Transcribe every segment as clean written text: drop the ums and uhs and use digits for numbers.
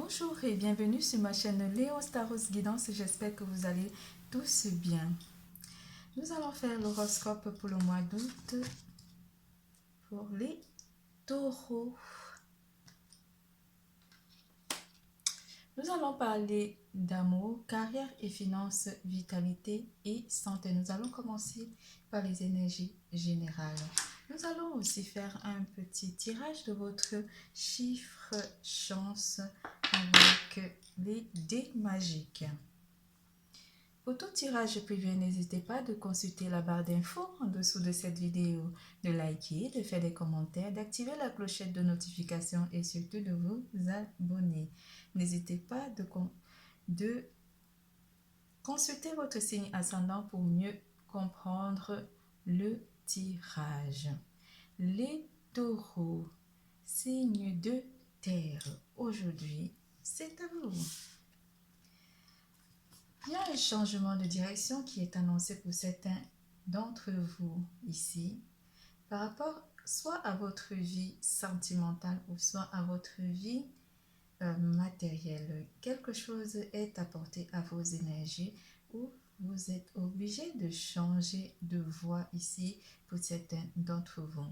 Bonjour et bienvenue sur ma chaîne Léon Staros Guidance. J'espère que vous allez tous bien. Nous allons faire l'horoscope pour le mois d'août pour les taureaux. Nous allons parler d'amour, carrière et finances, vitalité et santé. Nous allons commencer par les énergies générales. Nous allons aussi faire un petit tirage de votre chiffre chance avec les dés magiques. Pour tout tirage privé, n'hésitez pas de consulter la barre d'infos en dessous de cette vidéo, de liker, de faire des commentaires, d'activer la clochette de notification et surtout de vous abonner. N'hésitez pas de consulter votre signe ascendant pour mieux comprendre le tirage. Les taureaux, signe de terre, aujourd'hui, c'est à vous. Il y a un changement de direction qui est annoncé pour certains d'entre vous ici par rapport soit à votre vie sentimentale ou soit à votre vie matérielle. Quelque chose est apporté à vos énergies ou vous êtes obligé de changer de voie ici pour certains d'entre vous.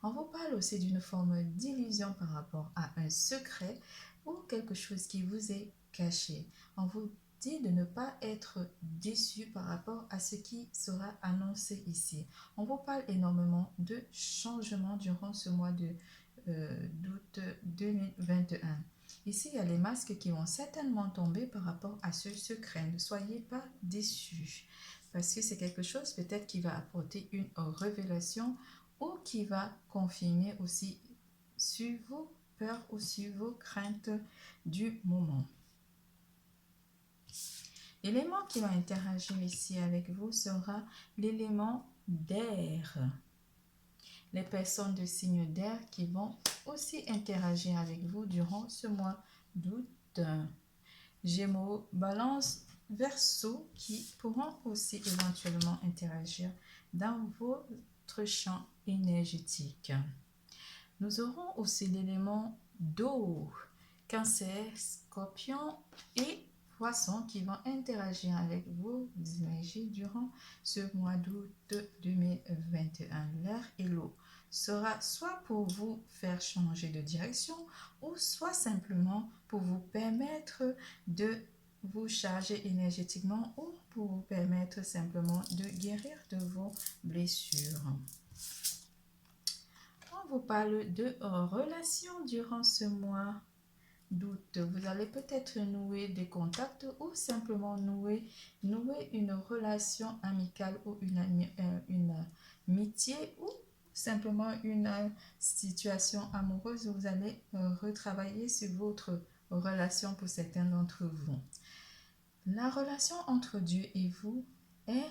On vous parle aussi d'une forme d'illusion par rapport à un secret ou quelque chose qui vous est caché. On vous dit de ne pas être déçu par rapport à ce qui sera annoncé ici. On vous parle énormément de changements durant ce mois d'août 2021. Ici, il y a les masques qui vont certainement tomber par rapport à ce secret. Ne soyez pas déçus parce que c'est quelque chose peut-être qui va apporter une révélation ou qui va confirmer aussi sur vos peurs ou sur vos craintes du moment. L'élément qui va interagir ici avec vous sera l'élément d'air. Les personnes de signe d'air qui vont aussi interagir avec vous durant ce mois d'août. Gémeaux, Balance, Verseau qui pourront aussi éventuellement interagir dans votre champ énergétique. Nous aurons aussi l'élément d'eau, Cancer, Scorpion et Poissons qui vont interagir avec vos énergies durant ce mois d'août 2021. L'air et l'eau sera soit pour vous faire changer de direction ou soit simplement pour vous permettre de vous charger énergétiquement ou pour vous permettre simplement de guérir de vos blessures. On vous parle de relations durant ce mois d'août. Vous allez peut-être nouer des contacts ou simplement nouer une relation amicale ou une amitié ou simplement une situation amoureuse où vous allez retravailler sur votre relation pour certains d'entre vous. La relation entre Dieu et vous est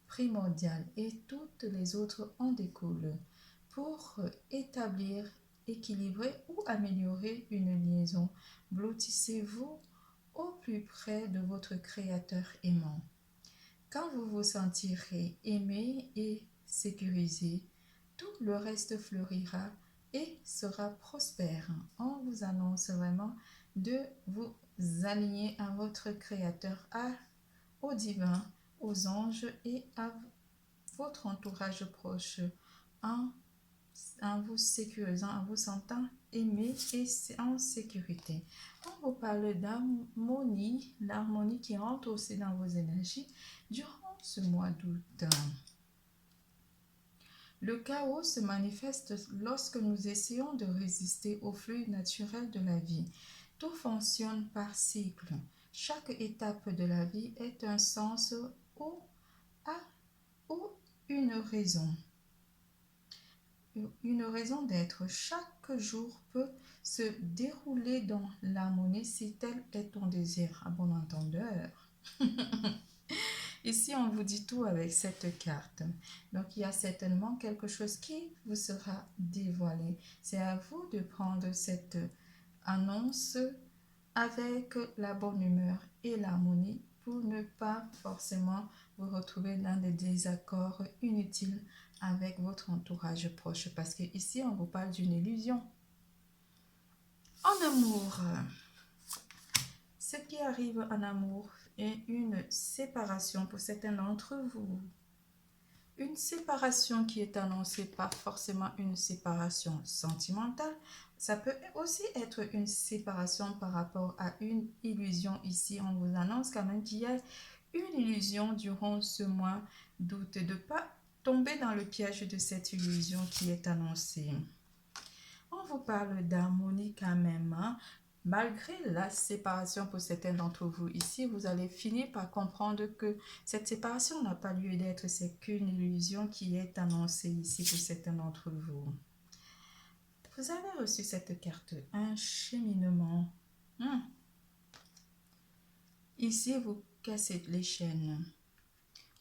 primordiale et toutes les autres en découlent. Pour établir, équilibrer ou améliorer une liaison, blottissez-vous au plus près de votre Créateur aimant. Quand vous vous sentirez aimé et sécurisé, tout le reste fleurira et sera prospère. On vous annonce vraiment de vous aligner à votre Créateur, au divin, aux anges et à votre entourage proche en vous sécurisant, en vous sentant aimé et en sécurité. On vous parle d'harmonie, l'harmonie qui rentre aussi dans vos énergies durant ce mois d'août. Le chaos se manifeste lorsque nous essayons de résister au flux naturel de la vie. Tout fonctionne par cycle. Chaque étape de la vie est un sens ou une raison. Une raison d'être. Chaque jour peut se dérouler dans l'harmonie si tel est ton désir. À bon entendeur. Ici, on vous dit tout avec cette carte. Donc, il y a certainement quelque chose qui vous sera dévoilé. C'est à vous de prendre cette annonce avec la bonne humeur et l'harmonie pour ne pas forcément vous retrouver dans des désaccords inutiles avec votre entourage proche. Parce que ici, on vous parle d'une illusion. En amour, qui arrive en amour est une séparation pour certains d'entre vous. Une séparation qui est annoncée, pas forcément une séparation sentimentale. Ça peut aussi être une séparation par rapport à une illusion. Ici, on vous annonce quand même qu'il y a une illusion durant ce mois d'août. De ne pas tomber dans le piège de cette illusion qui est annoncée. On vous parle d'harmonie quand même, hein? Malgré la séparation pour certains d'entre vous ici, vous allez finir par comprendre que cette séparation n'a pas lieu d'être, c'est qu'une illusion qui est annoncée ici pour certains d'entre vous. Vous avez reçu cette carte, un cheminement. Ici, vous cassez les chaînes.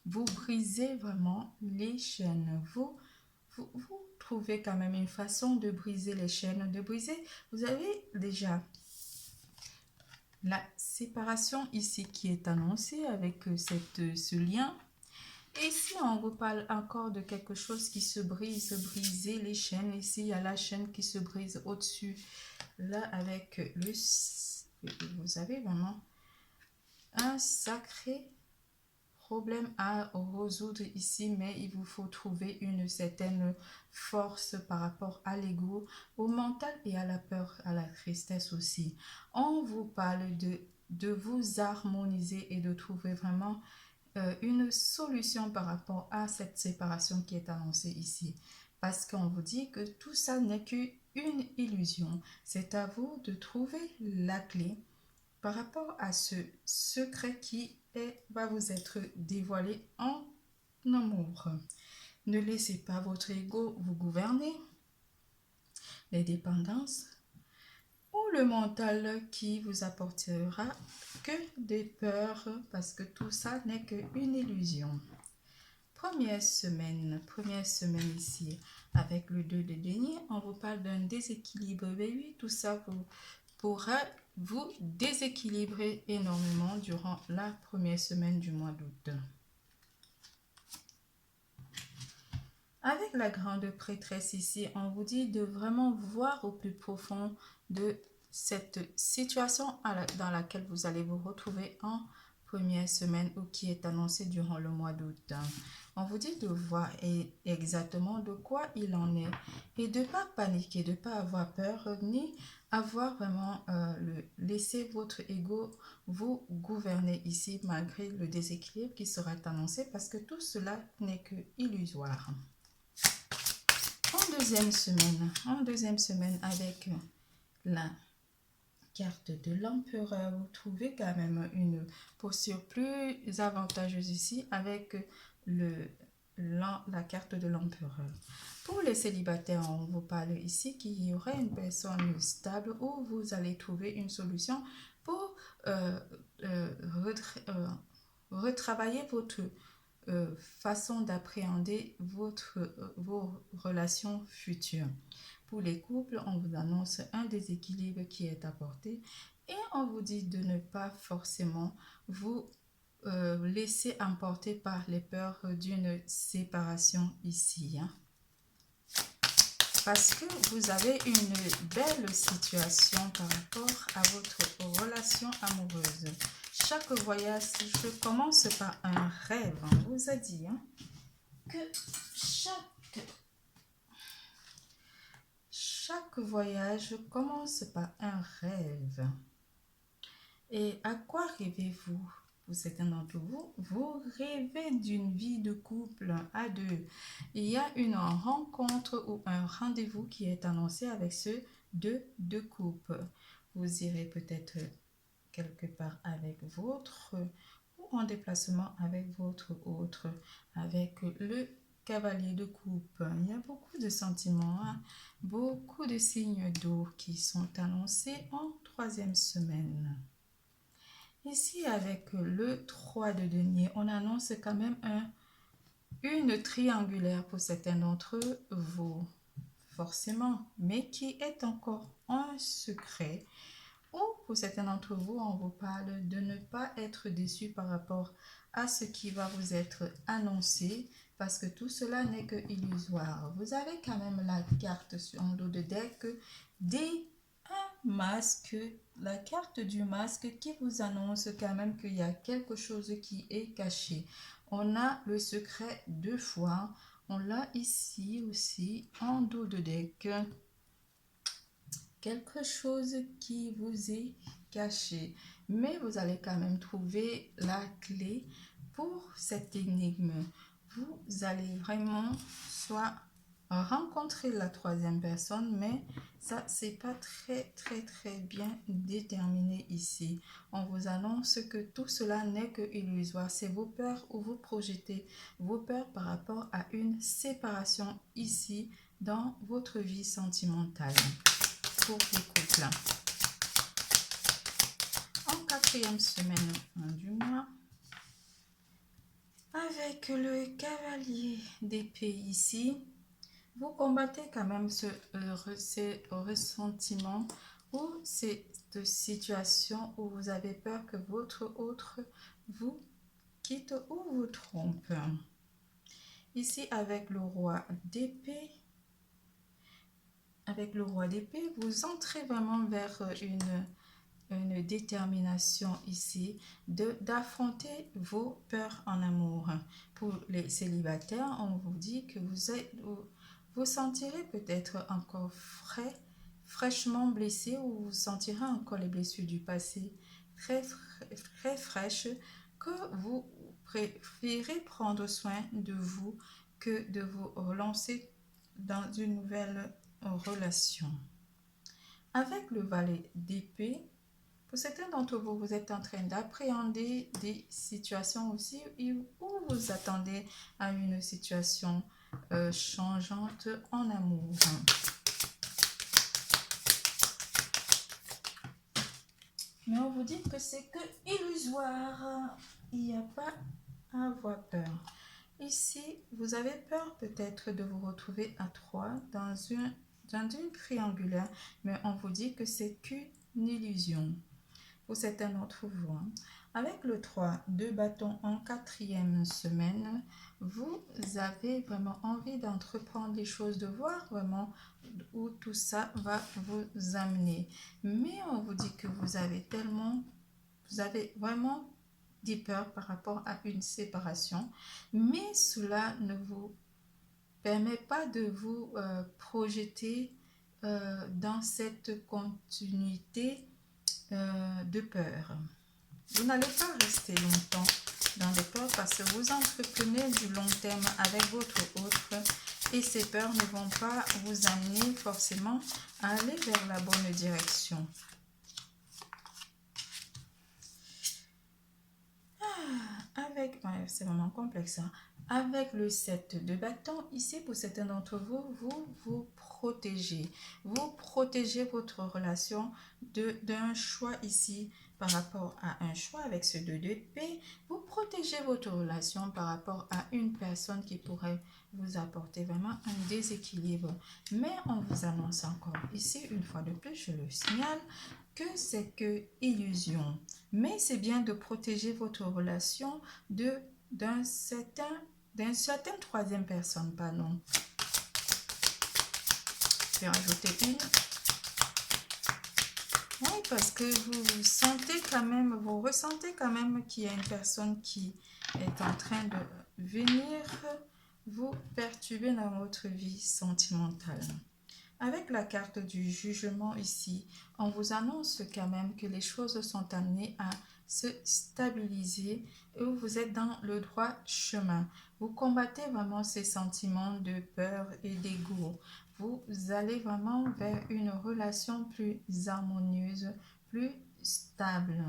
Vous brisez vraiment les chaînes. Vous trouvez quand même une façon de briser les chaînes, de briser. Vous avez déjà la séparation ici qui est annoncée avec ce lien. Et ici, on vous parle encore de quelque chose qui se brise, briser les chaînes. Ici, il y a la chaîne qui se brise au-dessus. Là, avec vous avez vraiment un sacré problème à résoudre ici, mais il vous faut trouver une certaine force par rapport à l'ego, au mental et à la peur, à la tristesse aussi. On vous parle de vous harmoniser et de trouver vraiment une solution par rapport à cette séparation qui est annoncée ici. Parce qu'on vous dit que tout ça n'est qu'une illusion. C'est à vous de trouver la clé par rapport à ce secret qui va vous être dévoilé en amour. Ne laissez pas votre ego vous gouverner, les dépendances ou le mental qui vous apportera que des peurs, parce que tout ça n'est qu'une illusion. Première semaine ici, avec le 2 de denier, on vous parle d'un déséquilibre. Mais oui, tout ça pourra vous déséquilibrer énormément durant la première semaine du mois d'août. Avec la grande prêtresse ici, on vous dit de vraiment voir au plus profond de cette situation dans laquelle vous allez vous retrouver en première semaine ou qui est annoncée durant le mois d'août. On vous dit de voir exactement de quoi il en est et de ne pas paniquer, de ne pas avoir peur ni avoir vraiment laisser votre ego vous gouverner ici malgré le déséquilibre qui sera annoncé parce que tout cela n'est que illusoire. En deuxième semaine avec la carte de l'empereur, vous trouvez quand même une posture plus avantageuse ici avec la carte de l'empereur. Pour les célibataires, on vous parle ici qu'il y aurait une personne stable où vous allez trouver une solution pour retravailler votre façon d'appréhender vos relations futures. Pour les couples, on vous annonce un déséquilibre qui est apporté et on vous dit de ne pas forcément vous laisser emporter par les peurs d'une séparation ici. Parce que vous avez une belle situation par rapport à votre relation amoureuse. Chaque voyage, je commence par un rêve. On vous a dit que chaque voyage commence par un rêve. Et à quoi rêvez-vous? Pour certains d'entre vous, vous rêvez d'une vie de couple à deux. Il y a une rencontre ou un rendez-vous qui est annoncé avec ceux de couple. Vous irez peut-être quelque part avec votre ou en déplacement avec votre autre, avec le cavalier de coupe. Il y a beaucoup de sentiments, beaucoup de signes d'eau qui sont annoncés en troisième semaine. Ici, avec le 3 de denier, on annonce quand même une triangulaire pour certains d'entre vous, forcément, mais qui est encore un secret. Ou pour certains d'entre vous, on vous parle de ne pas être déçu par rapport à ce qui va vous être annoncé, parce que tout cela n'est que illusoire. Vous avez quand même la carte sur le dos de deck des masques la carte du masque qui vous annonce quand même qu'il y a quelque chose qui est caché. On a le secret 2 fois. On l'a ici aussi en dos de deck. Quelque chose qui vous est caché. Mais vous allez quand même trouver la clé pour cette énigme. Vous allez vraiment soit rencontrer la troisième personne, mais ça, c'est pas très bien déterminé ici. On vous annonce que tout cela n'est que illusoire. C'est vos peurs ou vous projetez vos peurs par rapport à une séparation ici dans votre vie sentimentale pour vos couples. En 4e semaine du mois, avec le cavalier d'épée ici, vous combattez quand même ces ressentiments ou cette situation où vous avez peur que votre autre vous quitte ou vous trompe. Ici, avec le roi d'épée, vous entrez vraiment vers une détermination ici d'affronter vos peurs en amour. Pour les célibataires, on vous dit que vous sentirez peut-être encore fraîchement blessé ou vous sentirez encore les blessures du passé très fraîches, que vous préférez prendre soin de vous que de vous relancer dans une nouvelle relation. Avec le valet d'épée, pour certains d'entre vous, vous êtes en train d'appréhender des situations aussi où vous attendez à une situation changeante en amour. Mais on vous dit que c'est que illusoire. Il n'y a pas à avoir peur. Ici, vous avez peur peut-être de vous retrouver à 3 dans une triangulaire, mais on vous dit que c'est qu'une illusion. Pour certains d'entre vous. Avec le 3 de bâton en 4e semaine, vous avez vraiment envie d'entreprendre les choses, de voir vraiment où tout ça va vous amener. Mais on vous dit que vous avez vraiment des peurs par rapport à une séparation, mais cela ne vous permet pas de vous projeter dans cette continuité de peur. Vous n'allez pas rester longtemps dans les peurs parce que vous entreprenez du long terme avec votre autre et ces peurs ne vont pas vous amener forcément à aller vers la bonne direction. C'est vraiment complexe. Avec le 7 de bâton, ici pour certains d'entre vous, vous protégez. Vous protégez votre relation d'un choix ici par rapport à un choix avec ce 2 d'épée. Vous protégez votre relation par rapport à une personne qui pourrait vous apporter vraiment un déséquilibre. Mais on vous annonce encore ici, une fois de plus, je le signale, que c'est que illusion. Mais c'est bien de protéger votre relation d'un certain troisième personne, pardon. Je vais rajouter une. Oui, parce que vous ressentez quand même qu'il y a une personne qui est en train de venir vous perturber dans votre vie sentimentale. Avec la carte du jugement ici, on vous annonce quand même que les choses sont amenées à se stabiliser et vous êtes dans le droit chemin. Vous combattez vraiment ces sentiments de peur et d'ego. Vous allez vraiment vers une relation plus harmonieuse, plus stable.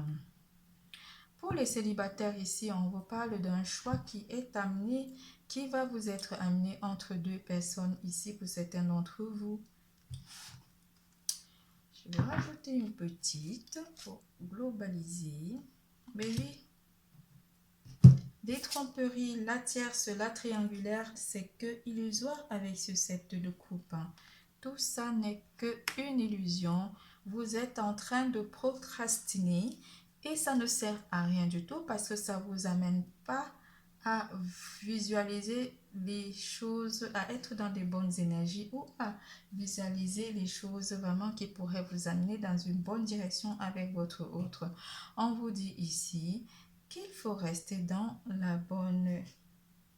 Pour les célibataires ici, on vous parle d'un choix qui va vous être amené entre 2 personnes ici pour certains d'entre vous. Je vais rajouter une petite pour globaliser. Mais oui, des tromperies, la tierce, la triangulaire, c'est que illusoire avec ce 7 de coupe. Tout ça n'est qu'une illusion. Vous êtes en train de procrastiner et ça ne sert à rien du tout parce que ça ne vous amène pas à visualiser les choses, à être dans des bonnes énergies ou à visualiser les choses vraiment qui pourraient vous amener dans une bonne direction avec votre autre. On vous dit ici qu'il faut rester dans la bonne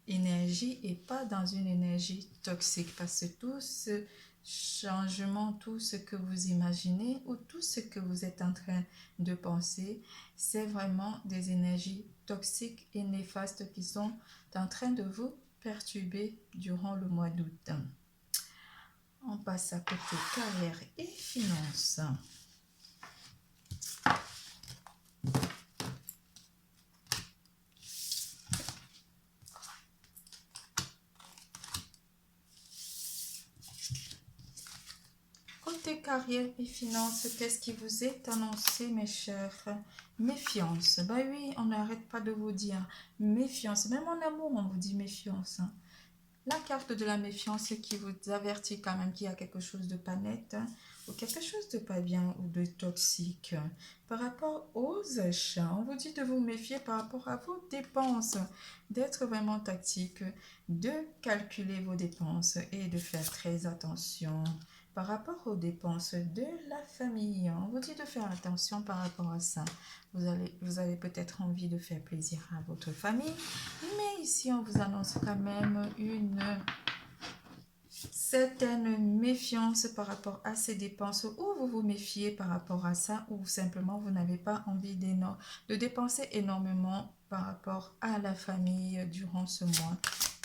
énergie et pas dans une énergie toxique, parce que tout ce changement, tout ce que vous imaginez ou tout ce que vous êtes en train de penser, c'est vraiment des énergies toxiques et néfastes qui sont en train de vous perturber durant le mois d'août. On passe à côté carrière et finances. Côté carrière et finances, qu'est-ce qui vous est annoncé, mes chers? Méfiance. Bah oui, on n'arrête pas de vous dire méfiance. Même en amour, on vous dit méfiance. La carte de la méfiance qui vous avertit quand même qu'il y a quelque chose de pas net, ou quelque chose de pas bien ou de toxique. Par rapport aux achats, on vous dit de vous méfier par rapport à vos dépenses, d'être vraiment tactique, de calculer vos dépenses et de faire très attention. Par rapport aux dépenses de la famille, on vous dit de faire attention par rapport à ça. Vous avez peut-être envie de faire plaisir à votre famille, mais ici on vous annonce quand même une certaine méfiance par rapport à ces dépenses, ou vous vous méfiez par rapport à ça, ou simplement vous n'avez pas envie de dépenser énormément par rapport à la famille durant ce mois.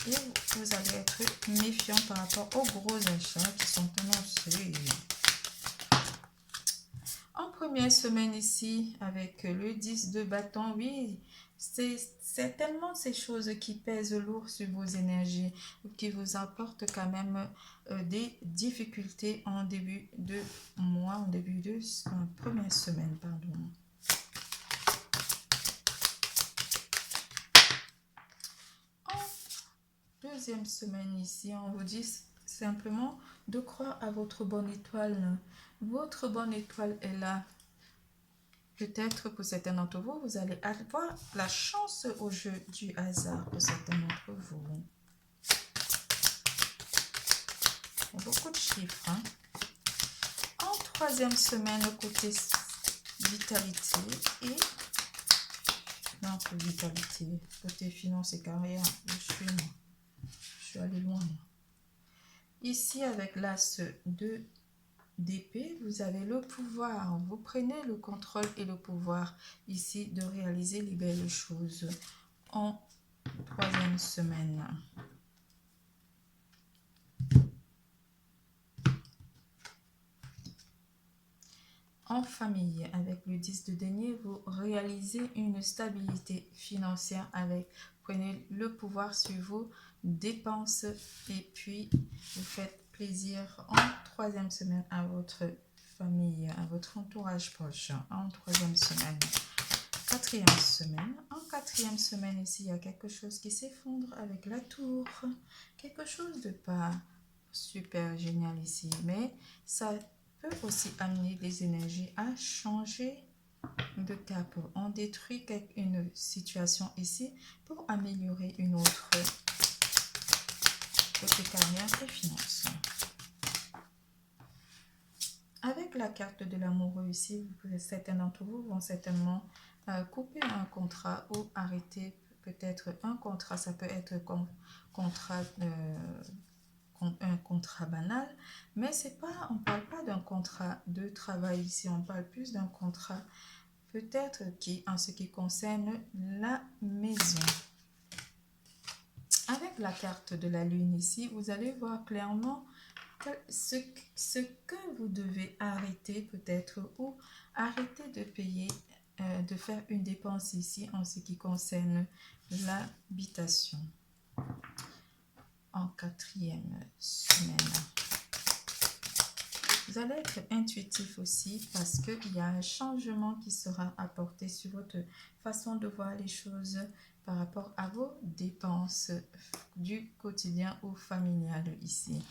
Et vous allez être méfiant par rapport aux gros achats qui sont annoncés. En première semaine ici, avec le 10 de bâton, oui, c'est certainement ces choses qui pèsent lourd sur vos énergies, qui vous apportent quand même des difficultés en début de mois, en début de première semaine, pardon. Deuxième semaine ici, on vous dit simplement de croire à votre bonne étoile. Votre bonne étoile est là. Peut-être pour certains d'entre vous, vous allez avoir la chance au jeu du hasard pour certains d'entre vous. Il y a beaucoup de chiffres. Hein? En troisième semaine, côté vitalité et... Non, vitalité. Côté finance et carrière, je suis allée loin. Ici, avec l'as de d'épée, vous avez le pouvoir. Vous prenez le contrôle et le pouvoir ici de réaliser les belles choses en troisième semaine. En famille, avec le 10 de denier, vous réalisez une stabilité financière prenez le pouvoir sur vos dépenses et puis vous faites plaisir en troisième semaine à votre famille, à votre entourage proche en troisième semaine. Quatrième semaine. En quatrième semaine ici, il y a quelque chose qui s'effondre avec la tour. Quelque chose de pas super génial ici, mais ça peut aussi amener les énergies à changer de cap. On détruit une situation ici pour améliorer une autre côté carrière et finances. Avec la carte de l'amoureux ici, certains d'entre vous vont certainement couper un contrat ou arrêter peut-être un contrat. Ça peut être un contrat banal, mais c'est pas, on parle pas d'un contrat de travail ici, on parle plus d'un contrat peut-être qui en ce qui concerne la maison. Avec la carte de la lune ici, vous allez voir clairement ce que vous devez arrêter peut-être, ou arrêter de payer, de faire une dépense ici en ce qui concerne l'habitation. En quatrième semaine. Vous allez être intuitif aussi parce qu'il y a un changement qui sera apporté sur votre façon de voir les choses par rapport à vos dépenses du quotidien ou familial ici.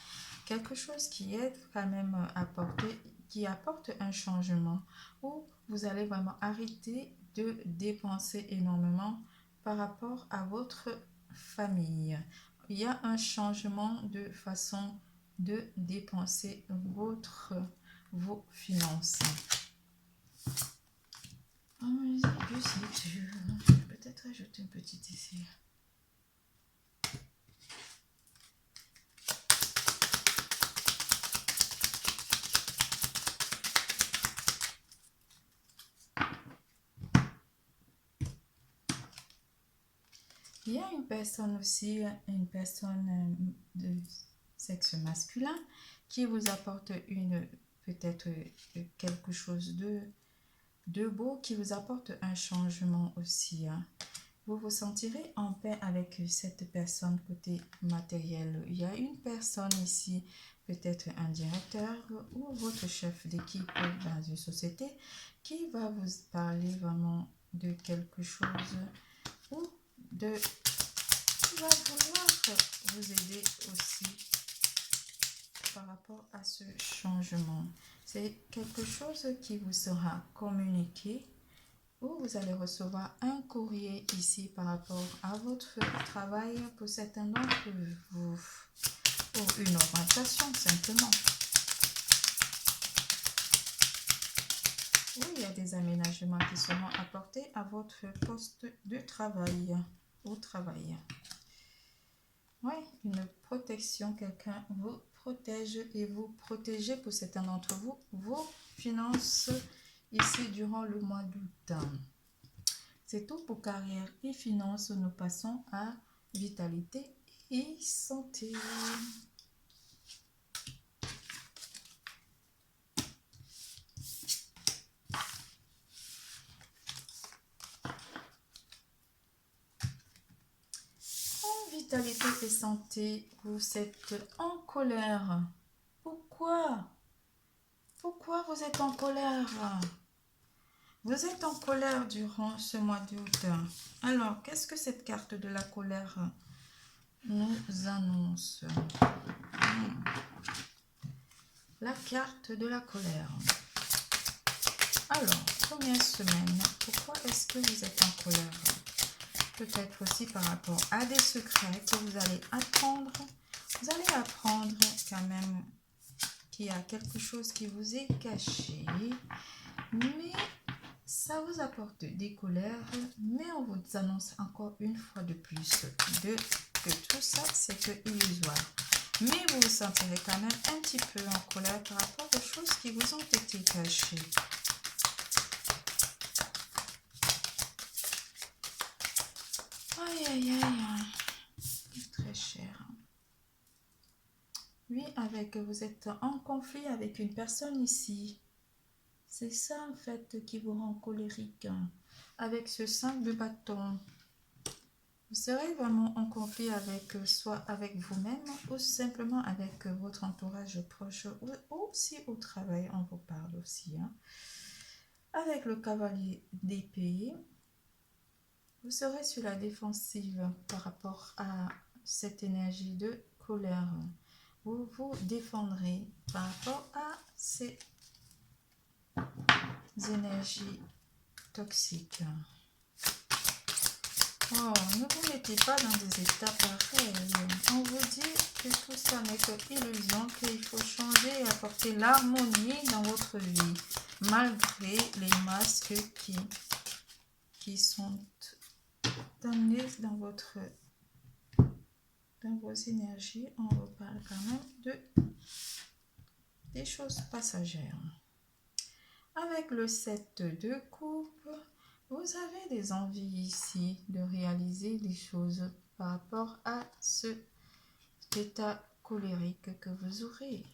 Quelque chose qui est quand même apporté, qui apporte un changement où vous allez vraiment arrêter de dépenser énormément par rapport à votre famille. Il y a un changement de façon de dépenser vos finances. Peut-être ajouter une petite ici. Il y a une personne aussi, une personne de sexe masculin qui vous apporte peut-être quelque chose de beau, qui vous apporte un changement aussi. Vous vous sentirez en paix avec cette personne côté matériel. Il y a une personne ici, peut-être un directeur ou votre chef d'équipe dans une société, qui va vous parler vraiment de quelque chose ou qui va vouloir vous aider aussi par rapport à ce changement. C'est quelque chose qui vous sera communiqué ou vous allez recevoir un courrier ici par rapport à votre travail pour certains d'entre vous, ou une orientation simplement. Ou il y a des aménagements qui seront apportés à votre poste de travail, au travail. Oui, une protection, quelqu'un vous protège et vous protégez pour certains d'entre vous vos finances ici durant le mois d'août. C'est tout pour carrière et finances. Nous passons à vitalité et santé. En vitalité et santé, vous êtes en colère. Pourquoi? Pourquoi vous êtes en colère? Vous êtes en colère durant ce mois d'août. Alors, qu'est-ce que cette carte de la colère nous annonce? La carte de la colère. Alors, première semaine, pourquoi est-ce que vous êtes en colère? Peut-être aussi par rapport à des secrets que vous allez apprendre. Vous allez apprendre quand même qu'il y a quelque chose qui vous est caché, mais ça vous apporte des colères, mais on vous annonce encore une fois de plus que tout ça, c'est que illusoire. Mais vous vous sentirez quand même un petit peu en colère par rapport aux choses qui vous ont été cachées. Aïe, aïe, aïe. Très cher. Oui, vous êtes en conflit avec une personne ici. C'est ça, en fait, qui vous rend colérique. Avec ce 5 de bâton, vous serez vraiment en conflit soit avec vous-même ou simplement avec votre entourage proche ou aussi au travail, on vous parle aussi. Avec le cavalier d'épée, vous serez sur la défensive par rapport à cette énergie de colère. Vous vous défendrez par rapport à ces énergies toxiques. Oh, ne vous mettez pas dans des états pareils. On vous dit que tout ça n'est que illusion, qu'il faut changer et apporter l'harmonie dans votre vie, malgré les masques qui sont amenés dans vos énergies. On vous parle quand même des choses passagères. Avec le 7 de coupe, vous avez des envies ici de réaliser des choses par rapport à cet état colérique que vous aurez.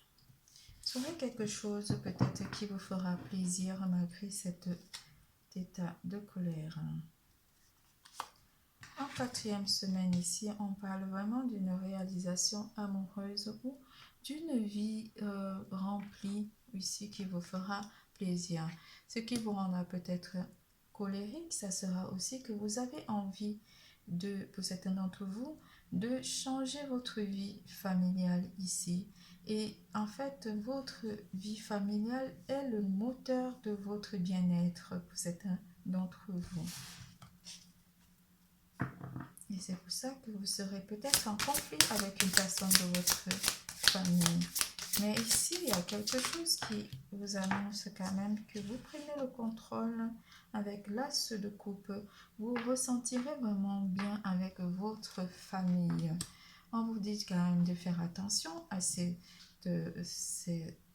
Vous aurez quelque chose peut-être qui vous fera plaisir malgré cet état de colère. En 4e semaine ici, on parle vraiment d'une réalisation amoureuse ou d'une vie remplie ici qui vous fera plaisir. Ce qui vous rendra peut-être colérique, ça sera aussi que vous avez envie pour certains d'entre vous, de changer votre vie familiale ici. Et en fait, votre vie familiale est le moteur de votre bien-être pour certains d'entre vous. Et c'est pour ça que vous serez peut-être en conflit avec une personne de votre famille. Mais ici, il y a quelque chose qui vous annonce quand même que vous prenez le contrôle avec l'as de coupe. Vous ressentirez vraiment bien avec votre famille. On vous dit quand même de faire attention à ces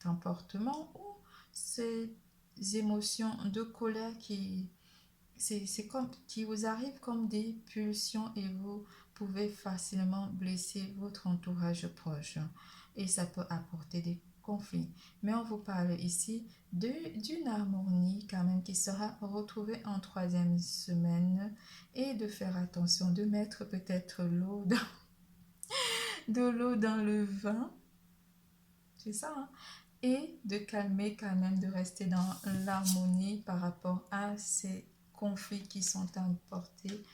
comportements ou ces émotions de colère c'est comme qui vous arrivent comme des pulsions et vous pouvez facilement blesser votre entourage proche et ça peut apporter des conflits. Mais on vous parle ici d'une harmonie quand même qui sera retrouvée en troisième semaine et de faire attention de mettre peut-être de l'eau dans le vin, c'est ça, hein? Et de calmer quand même, de rester dans l'harmonie par rapport à ces conflits qui sont importés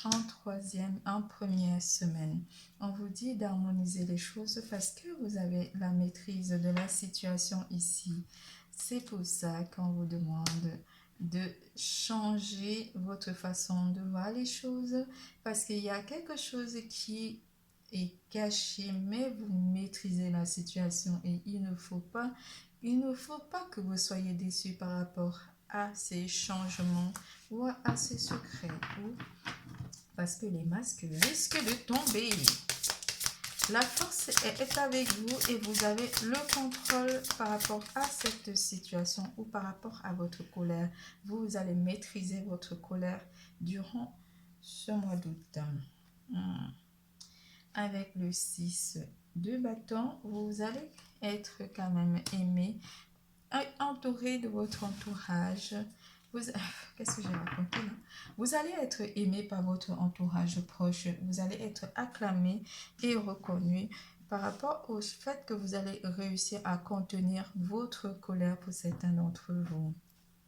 en première semaine. On vous dit d'harmoniser les choses parce que vous avez la maîtrise de la situation ici. C'est pour ça qu'on vous demande de changer votre façon de voir les choses parce qu'il y a quelque chose qui est caché, mais vous maîtrisez la situation et il ne faut pas que vous soyez déçus par rapport à ces changements ou à ces secrets ou parce que les masques risquent de tomber. La force est avec vous et vous avez le contrôle par rapport à cette situation ou par rapport à votre colère. Vous allez maîtriser votre colère durant ce mois d'août. Avec le 6 de bâton, vous allez être quand même aimé, entouré de votre entourage. Qu'est-ce que j'ai raconté là? Vous allez être aimé par votre entourage proche. Vous allez être acclamé et reconnu par rapport au fait que vous allez réussir à contenir votre colère pour certains d'entre vous.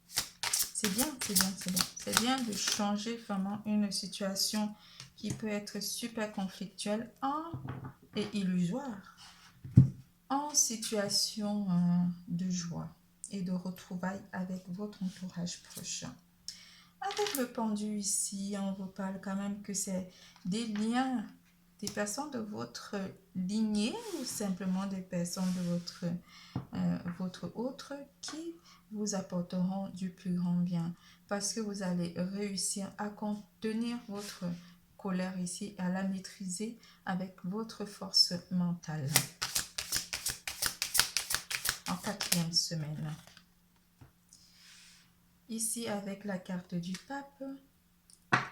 C'est bien, c'est bien, c'est bien. C'est bien de changer vraiment une situation qui peut être super conflictuelle et illusoire en situation de joie et de retrouvailles avec votre entourage proche. Avec le pendu ici, on vous parle quand même que c'est des liens, des personnes de votre lignée ou simplement des personnes de votre autre qui vous apporteront du plus grand bien parce que vous allez réussir à contenir votre colère ici, à la maîtriser avec votre force mentale. En quatrième semaine. Ici, avec la carte du pape,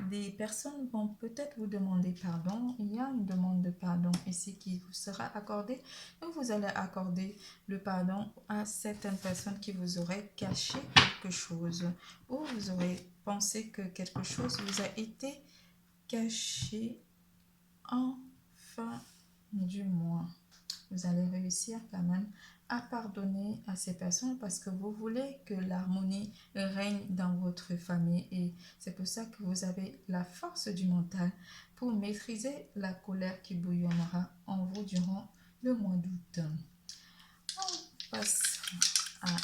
des personnes vont peut-être vous demander pardon. Il y a une demande de pardon ici qui vous sera accordée. Donc, vous allez accorder le pardon à certaines personnes qui vous auraient caché quelque chose ou vous aurez pensé que quelque chose vous a été caché en fin du mois. Vous allez réussir quand même à pardonner à ces personnes parce que vous voulez que l'harmonie règne dans votre famille et c'est pour ça que vous avez la force du mental pour maîtriser la colère qui bouillonnera en vous durant le mois d'août. On passe à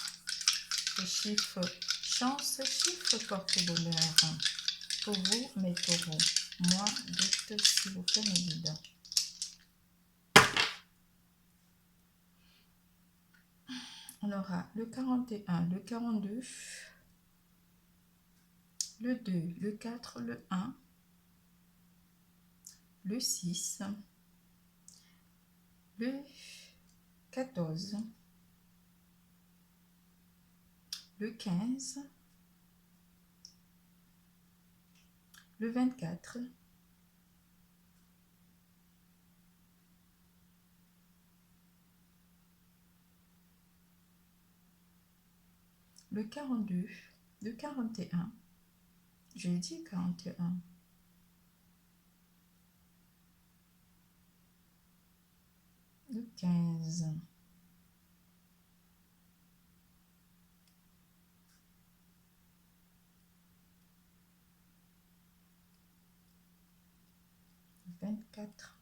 ce chiffre chance, chiffre porte-bonheur pour vous mes taureaux. Mois d'août, s'il vous plaît, mes guides. On aura le 41, le 42, le 2, le 4, le 1, le 6, le 14, le 15, le 24, le 42, le 41, j'ai dit 41, le 15, le 24,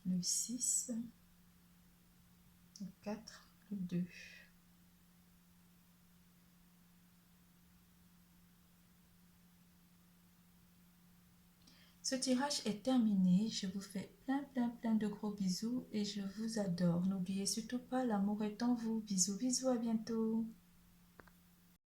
le 6, le 4, le 2, Ce tirage est terminé. Je vous fais plein de gros bisous et je vous adore. N'oubliez surtout pas, l'amour est en vous. Bisous, bisous, à bientôt.